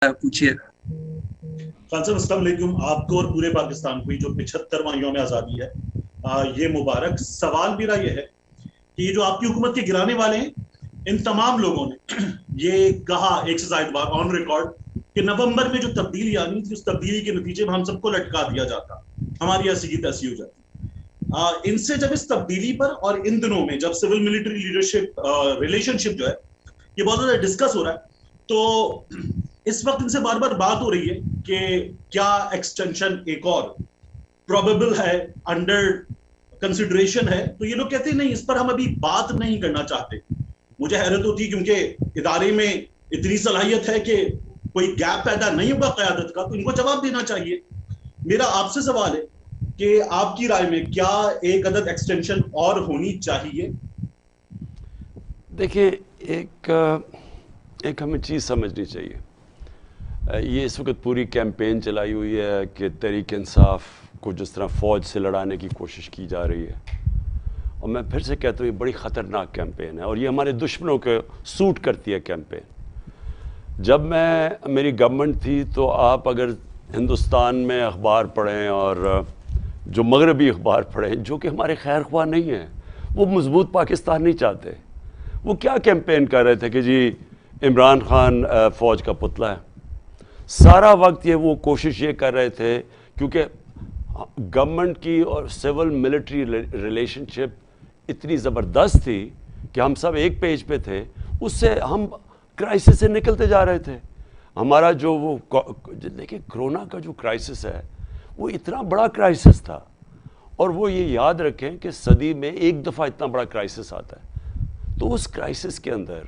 पूछिए। खान साहब अस्सलाम वालेकुम, आपको और पूरे पाकिस्तान को जो 75वां यौम आज़ादी है ये मुबारक। सवाल मेरा ये है कि ये जो आपकी हुकूमत के गिराने वाले हैं, इन तमाम लोगों ने ये कहा एक से ज्यादा बार ऑन रिकॉर्ड कि नवंबर में जो तब्दीली आनी थी, उस तब्दीली के नतीजे में हम सबको लटका दिया जाता, हमारी ऐसी की तैसी हो जाती। इनसे जब इस तब्दीली पर और इन दिनों में जब सिविल मिलिट्री लीडरशिप रिलेशनशिप जो है ये बहुत ज्यादा डिस्कस हो रहा है, तो इस वक्त इनसे बार बार बात हो रही है कि क्या एक्सटेंशन एक और प्रोबेबल है, अंडर कंसिडरेशन है। तो ये लोग कहते हैं नहीं, इस पर हम अभी बात नहीं करना चाहते। मुझे हैरत होती है क्योंकि इदारे में इतनी सलाहियत है कि कोई गैप पैदा नहीं होगा क़यादत का, तो इनको जवाब देना चाहिए। मेरा आपसे सवाल है कि आपकी राय में क्या एक अदद एक्सटेंशन और होनी चाहिए? देखिए, एक हमें चीज़ समझनी चाहिए। ये इस वक्त पूरी कैंपेन चलाई हुई है कि तहरीक इंसाफ को जिस तरह फ़ौज से लड़ाने की कोशिश की जा रही है, और मैं फिर से कहता हूँ ये बड़ी ख़तरनाक कैंपेन है और ये हमारे दुश्मनों को सूट करती है कैंपेन। जब मेरी गवर्नमेंट थी तो आप अगर हिंदुस्तान में अखबार पढ़ें और जो मगरबी अखबार पढ़ें जो कि हमारे खैर ख्वाह नहीं हैं, वो मजबूत पाकिस्तान नहीं चाहते। वो क्या कैंपेन कर रहे थे कि जी इमरान खान फ़ौज का पुतला है। सारा वक्त वो कोशिश ये कर रहे थे, क्योंकि गवर्नमेंट की और सिविल मिलिट्री रिलेशनशिप इतनी ज़बरदस्त थी कि हम सब एक पेज पे थे, उससे हम क्राइसिस से निकलते जा रहे थे। हमारा जो वो देखिए कोरोना का जो क्राइसिस है वो इतना बड़ा क्राइसिस था, और वो ये याद रखें कि सदी में एक दफ़ा इतना बड़ा क्राइसिस आता है। तो उस क्राइसिस के अंदर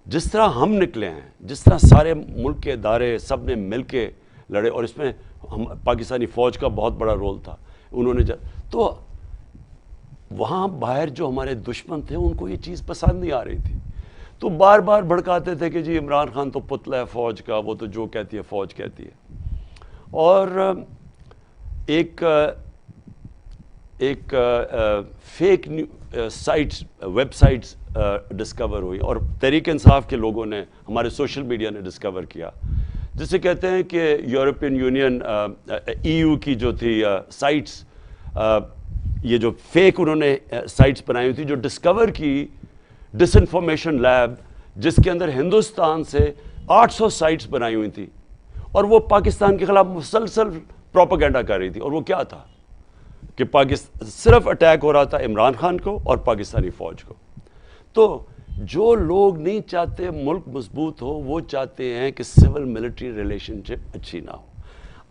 जिस तरह हम निकले हैं, जिस तरह सारे मुल्क के इदारे सब ने मिल के लड़े, और इसमें हम पाकिस्तानी फ़ौज का बहुत बड़ा रोल था। उन्होंने तो वहाँ बाहर जो हमारे दुश्मन थे उनको ये चीज़ पसंद नहीं आ रही थी, तो बार बार भड़काते थे कि जी इमरान खान तो पुतला है फ़ौज का, वो तो जो कहती है फ़ौज कहती है। और एक फेक साइट्स वेबसाइट्स डिस्कवर हुई, और तहरीक इंसाफ के लोगों ने, हमारे सोशल मीडिया ने डिस्कवर किया, जिसे कहते हैं कि यूरोपियन यूनियन EU की जो थी साइट्स, ये जो फेक उन्होंने साइट्स बनाई हुई थी, जो डिस्कवर की डिसइंफॉर्मेशन लैब, जिसके अंदर हिंदुस्तान से 800 साइट्स बनाई हुई थी, और वो पाकिस्तान के ख़िलाफ़ मुसलसल प्रोपेगेंडा कर रही थी। और वो क्या था कि पाकिस्तान सिर्फ अटैक हो रहा था इमरान खान को और पाकिस्तानी फ़ौज को। तो जो लोग नहीं चाहते मुल्क मजबूत हो, वो चाहते हैं कि सिविल मिलिट्री रिलेशनशिप अच्छी ना हो।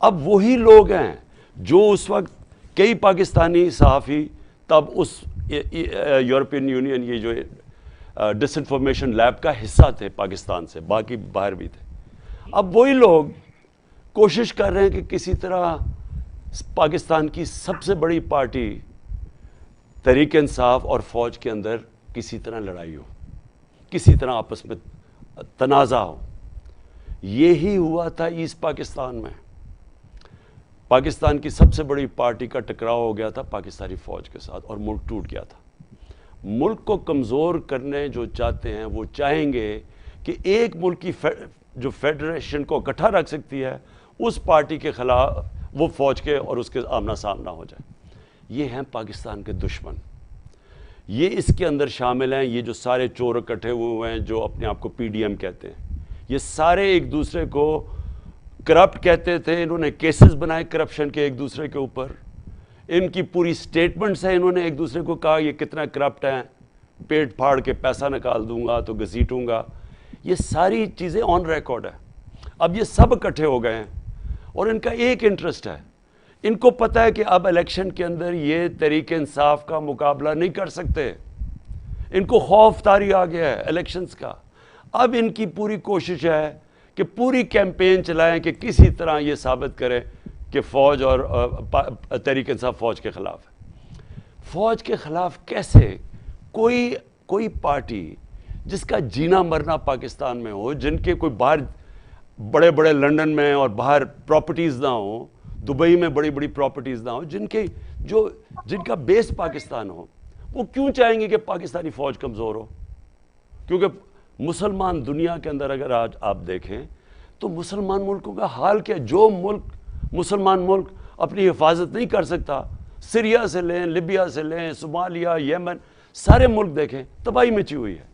अब वही लोग हैं जो उस वक्त कई पाकिस्तानी सहाफ़ी तब उस यूरोपियन यूनियन ये जो डिसइंफॉर्मेशन लैब का हिस्सा थे पाकिस्तान से, बाकी बाहर भी थे। अब वही लोग कोशिश कर रहे हैं कि किसी तरह पाकिस्तान की सबसे बड़ी पार्टी तहरीक इंसाफ और फ़ौज के अंदर किसी तरह लड़ाई हो, किसी तरह आपस में तनाज़ा हो। यही हुआ था ईस्ट पाकिस्तान में। पाकिस्तान की सबसे बड़ी पार्टी का टकराव हो गया था पाकिस्तानी फ़ौज के साथ, और मुल्क टूट गया था। मुल्क को कमज़ोर करने जो चाहते हैं, वो चाहेंगे कि एक मुल्क की जो फेडरेशन को इकट्ठा रख सकती है, उस पार्टी के ख़िलाफ़ वो फ़ौज के और उसके आमना सामना हो जाए। ये हैं पाकिस्तान के दुश्मन। ये इसके अंदर शामिल हैं, ये जो सारे चोर इकट्ठे हुए हैं जो अपने आप को PDM कहते हैं, ये सारे एक दूसरे को करप्ट कहते थे। इन्होंने केसेस बनाए करप्शन के एक दूसरे के ऊपर, इनकी पूरी स्टेटमेंट्स हैं। इन्होंने एक दूसरे को कहा ये कितना करप्ट है, पेट फाड़ के पैसा निकाल दूंगा तो घसीटूंगा। ये सारी चीज़ें ऑन रिकॉर्ड है। अब ये सब इकट्ठे हो गए हैं और इनका एक इंटरेस्ट है, इनको पता है कि अब इलेक्शन के अंदर ये तहरीक इंसाफ का मुकाबला नहीं कर सकते। इनको खौफ तारी आ गया है इलेक्शंस का। अब इनकी पूरी कोशिश है कि पूरी कैंपेन चलाएं कि किसी तरह ये साबित करें कि फ़ौज और तहरीक इंसाफ फ़ौज के ख़िलाफ़ है। फ़ौज के ख़िलाफ़ कैसे? कोई पार्टी जिसका जीना मरना पाकिस्तान में हो, जिनके कोई बाहर बड़े बड़े लंदन में और बाहर प्रॉपर्टीज़ ना हो, दुबई में बड़ी बड़ी प्रॉपर्टीज़ ना हो, जिनका बेस पाकिस्तान हो, वो क्यों चाहेंगे कि पाकिस्तानी फ़ौज कमज़ोर हो? क्योंकि मुसलमान दुनिया के अंदर अगर आज आप देखें تو مسلمان ملکوں کا حال کیا؟ جو مسلمان ملک اپنی حفاظت نہیں کر سکتا، سیریا سے لیں، لیبیا سے لیں، صومالیہ، یمن، سارے ملک دیکھیں تباہی مچی ہوئی ہے۔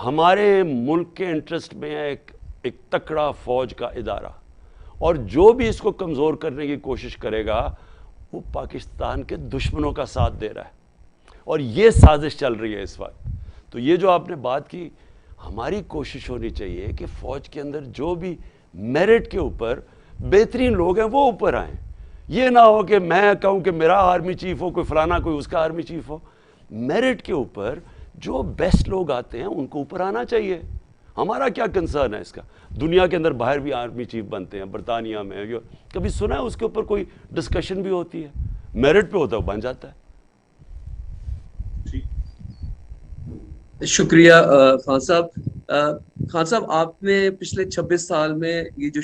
ہمارے ملک کے انٹرسٹ میں ہے ایک تکڑا فوج کا ادارہ، اور جو بھی اس کو کمزور کرنے کی کوشش کرے گا وہ پاکستان کے دشمنوں کا ساتھ دے رہا ہے، اور یہ سازش چل رہی ہے اس وقت۔ تو یہ جو آپ نے بات کی، ہماری کوشش ہونی چاہیے کہ فوج کے اندر جو بھی میرٹ کے اوپر بہترین لوگ ہیں وہ اوپر آئیں۔ یہ نہ ہو کہ میں کہوں کہ میرا آرمی چیف ہو، کوئی فلانا کوئی اس کا آرمی چیف ہو۔ میرٹ کے اوپر جو بیسٹ لوگ آتے ہیں ان کو اوپر آنا چاہیے۔ ہمارا کیا کنسرن ہے اس کا؟ دنیا کے اندر باہر بھی آرمی چیف بنتے ہیں، برطانیہ میں کبھی سنا ہے اس کے اوپر کوئی ڈسکشن بھی ہوتی ہے؟ میرٹ پہ ہوتا ہے، بن جاتا ہے۔ شکریہ خان صاحب۔ خان صاحب، آپ نے پچھلے 26 سال میں یہ جو